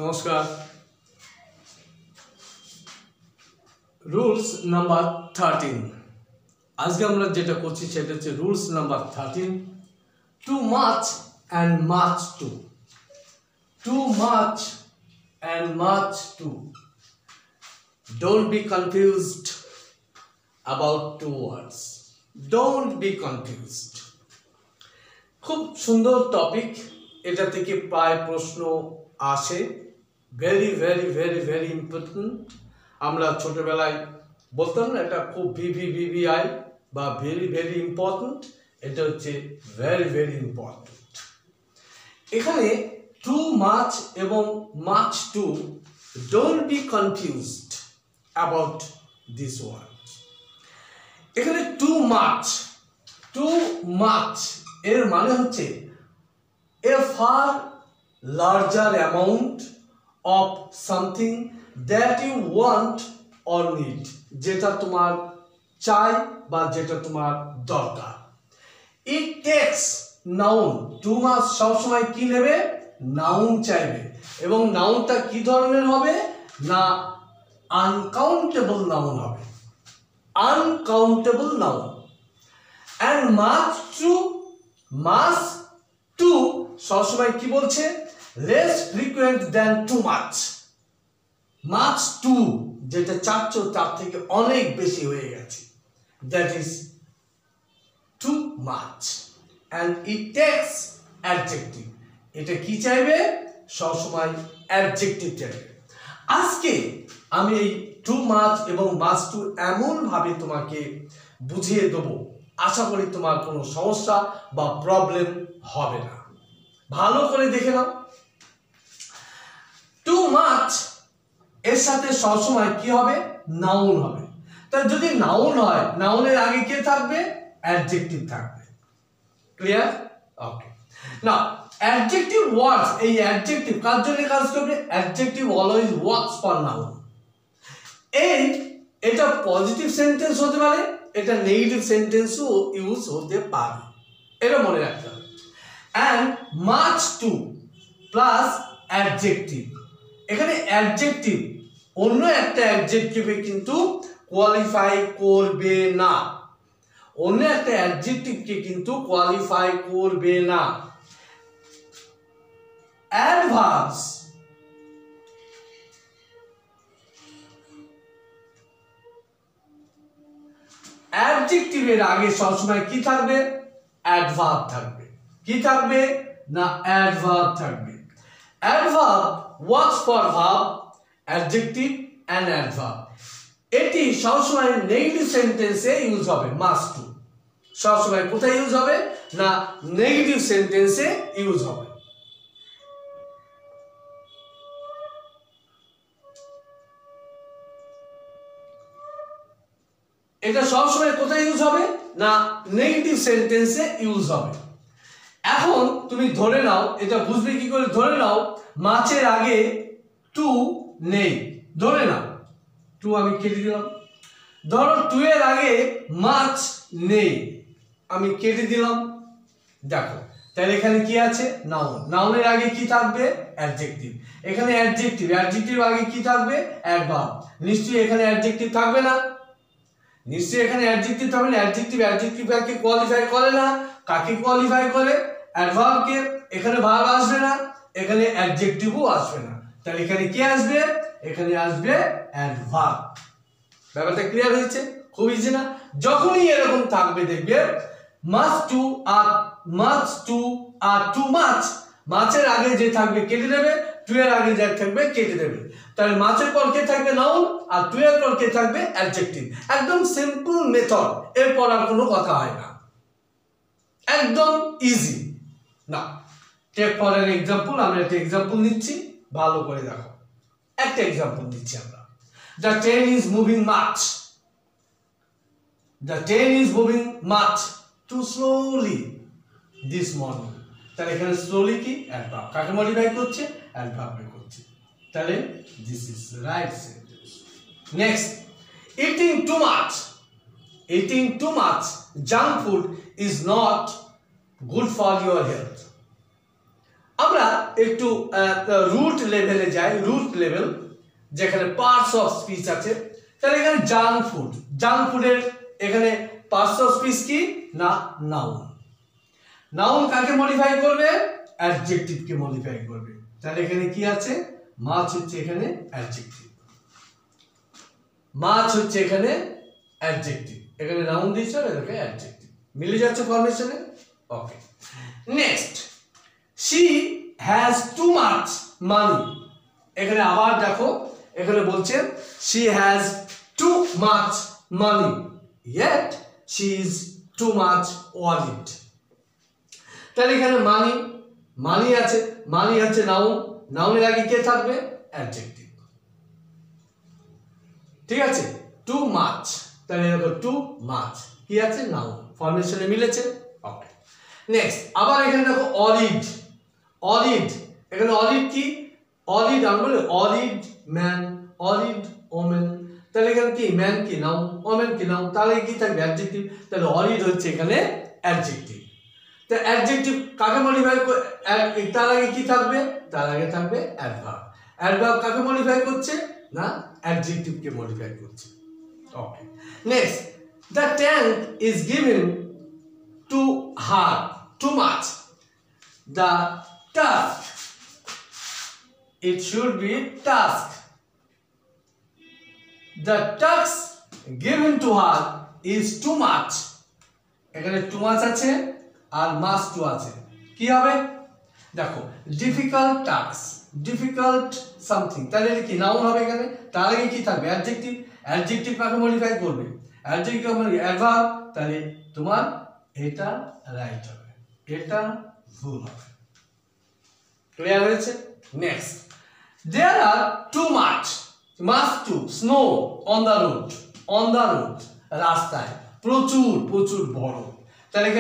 নমস্কার। Rules number 13 আজকে আমরা যেটা করছি সেটা হচ্ছে rules number 13 too much and much too. Too much and much too. Don't be confused about two words. Don't be confused. খুব সুন্দর টপিক, এটা থেকে প্রায় প্রশ্ন আসে। Very very very very important. আমরা ছোটবেলায় বলতাম না এটা খুব ভিভিভিভিআই বা ভেরি ভেরি ইম্পর্টেন্ট, এটা হচ্ছে ভেরি ভেরি ইম্পর্টেন্ট। এখানে টু মাচ এবং much too, don't be confused about this word. এখানে টু মাচ এর মানে হচ্ছে a far larger amount of something that you want or need, যেটা তোমার চাই বা যেটা তোমার দরকার। It takes noun, too much সবসময় কি নেবে? নাউন চাইবে, এবং নাউনটা কি ধরনের হবে? না আনকাউন্টেবল নাউন হবে, uncountable noun. and much too সবসময় কি বলছে? less frequent than too much. much too যেটা চাচ্ছ তার থেকে অনেক বেশি হয়ে গেছে, that is too much. and it takes adjective, এটা কি চাইবে? সবসময় adjective চাইবে। আজকে আমি এই টু মাচ এবং মাচ টু এমন ভাবে তোমাকে বুঝিয়ে দেবো, আশা করি তোমার কোনো সমস্যা বা প্রবলেম হবে না। ভালো করে দেখে নাও। টু মাচ এর সাথে সবসময় কি হবে? নাউন হবে। তাই যদি নাউন হয়, নাউনের আগে কে থাকবে? অ্যাডজেক্টিভ থাকবে। ক্লিয়ার? ওকে। না অ্যাডজেক্টিভ ওয়ার্ডস, এই অ্যাডজেক্টিভ কার জন্য কাজ করবে? Adjective always works for noun. এটা পজিটিভ সেন্টেন্স হতে পারে, এটা নেগেটিভ সেন্টেন্সও ইউজ হতে পারে, এটা মনে রাখতে হবে। and much to plus adjective. এখানে অ্যাডজেক্টিভ অন্য একটা অ্যাডজেক্টিভে কিন্তু কোয়ালিফাই করবে না, অন্য একটা অ্যাডজেক্টিভকে কিন্তু কোয়ালিফাই করবে না। অ্যাডভার্বস, অ্যাডজেক্টিভের আগে সবসময় কি থাকবে? অ্যাডভার্ব থাকবে। কি থাকবে? না অ্যাডভার্ব থাকবে। Adverb works for verb, adjective and adverb. এটি সবসময় নেগেটিভ সেন্টেন্সে ইউজ হবে। মাস্ট টু সবসময় কোথায় ইউজ হবে? না নেগেটিভ সেন্টেন্সে ইউজ হবে। এটা সবসময় কোথায় ইউজ হবে? না নেগেটিভ সেন্টেন্সে ইউজ হবে। এখন তুমি ধরে নাও, এটা বুঝবে কি করে? ধরে নাও মাছের আগে টু নেই, ধরে নাও টু আমি কেটে দিলাম। ধরো টু এর আগে মাছ নেই, আমি কেটে দিলাম। দেখো তাহলে এখানে কি আছে? নাউন। নাউনের আগে কি থাকবে? অ্যাডজেক্টিভ। এখানে অ্যাডজেক্টিভ, অ্যাডজেক্টিভ আগে কি থাকবে? অ্যাডভার্ব। নিশ্চয়ই এখানে অ্যাডজেক্টিভ থাকবে না? নিশ্চয়ই এখানে অ্যাডজেক্টিভ থাকবে না। অ্যাডজেক্টিভকে কোয়ালিফাই করে না। কাকে কোয়ালিফাই করে? অ্যাডভার্বকে। এখানে ভার্ব আসবে না, এখানে অ্যাডজেক্টিভও আসবে না। তাহলে এখানে কি আসবে? এখানে আসবে অ্যাডভার্ব। ব্যাপারটা ক্লিয়ার হয়েছে? খুব ইজি না? যখনই এরকম থাকবে দেখবে মাচ টু আর টু মাচ, মাছের আগে যে থাকবে কেটে দেবে, টু এর আগে যে থাকবে কেটে দেবে। তাহলে মাছের পর কে থাকবে? নাউন, আর টু এর পর কে থাকবে? অ্যাডজেক্টিভ। একদম সিম্পল মেথড, এরপর আর কোনো কথা হয় না, একদম ইজি। না টেক ফর অ্যান এক্সাম্পল, আমরা একটা এক্সাম্পল নিচ্ছি, ভালো করে দেখো। একটা এক্সাম্পল নিচ্ছি আমরা। The train is moving much. The train is moving much too slowly this morning. তাহলে এখানে স্লোলি কি? অ্যাডভার্ব। কাকে মডিফাই করছে? অ্যাডভার্বে করছে। তাহলে this is right sentence. Next, eating too much. Eating too much junk food is not good for your health. আমরা একটু root লেভেলে যাই, রুট লেভেল যেখানে পার্টস অফ স্পিচ আছে। তাহলে এখানে জাঙ্ক ফুডের এখানে পার্টস অফ স্পিচ কি না নাউন। নাউন কাকে মডিফাই করবে? অ্যাডজেক্টিভকে মডিফাই করবে। তাহলে এখানে কি আছে? মাছ হচ্ছে এখানে অ্যাডজেক্টিভ, মাছ হচ্ছে এখানে অ্যাডজেক্টিভ, এখানে নাউন দিয়েছে আর এখানে অ্যাডজেক্টিভ, মিলে যাচ্ছে ফরমেশনে। Okay, next, she has too much money. এখানে আবার দেখো, এখানে বলছে she has too much money yet she is too much worried. তাহলে এখানে মানি আছে, মানি হচ্ছে নাউন, নাউনের আগে কে থাকবে? অ্যাডজেক্টিভ। ঠিক আছে, টু মাচ, তাহলে দেখো টু মাচ কি আছে? নাউন, ফরমেশনে মিলেছে। ওকে, নেক্সট, আবার এখানে দেখো অরিড, এখানে অরিড কি? অরিড আমরা বলি অরিড ম্যান, অরিড ওমেন। তাহলে এখানে কি? ম্যান কি নাউন, ওমেন কি নাউন, তাহলে কি থাকবে? অ্যাডজেক্টিভ। তাহলে অরিড হচ্ছে এখানে অ্যাডজেক্টিভ। তো অ্যাডজেক্টিভ কাকে মডিফাই, তার আগে কি থাকবে? তার আগে থাকবে অ্যাডভার্ব। অ্যাডভার্ব কাকে মডিফাই করছে? না অ্যাডজেক্টিভকে মডিফাই করছে। Okay, next, the tank is given to her too much, the task, it should be task, the task given to her is too much। এখানে too much আছে আর must to আছে, কি হবে? দেখো difficult task, difficult something, তাহলে কি noun হবে এখানে, তার আগে কি থাকবে? অ্যাডজেক্টিভ। অ্যাডজেক্টিভ কাকে মডিফাই করবে? অ্যাডজেক্টিভ মানে অ্যাডভার্ব, তাহলে তোমার এটা রাইট হবে, এটা ভুল হবে। ক্লিয়ার হয়েছে? Next, there are too much to snow on the road, রাস্তায় প্রচুর বড়। তাহলে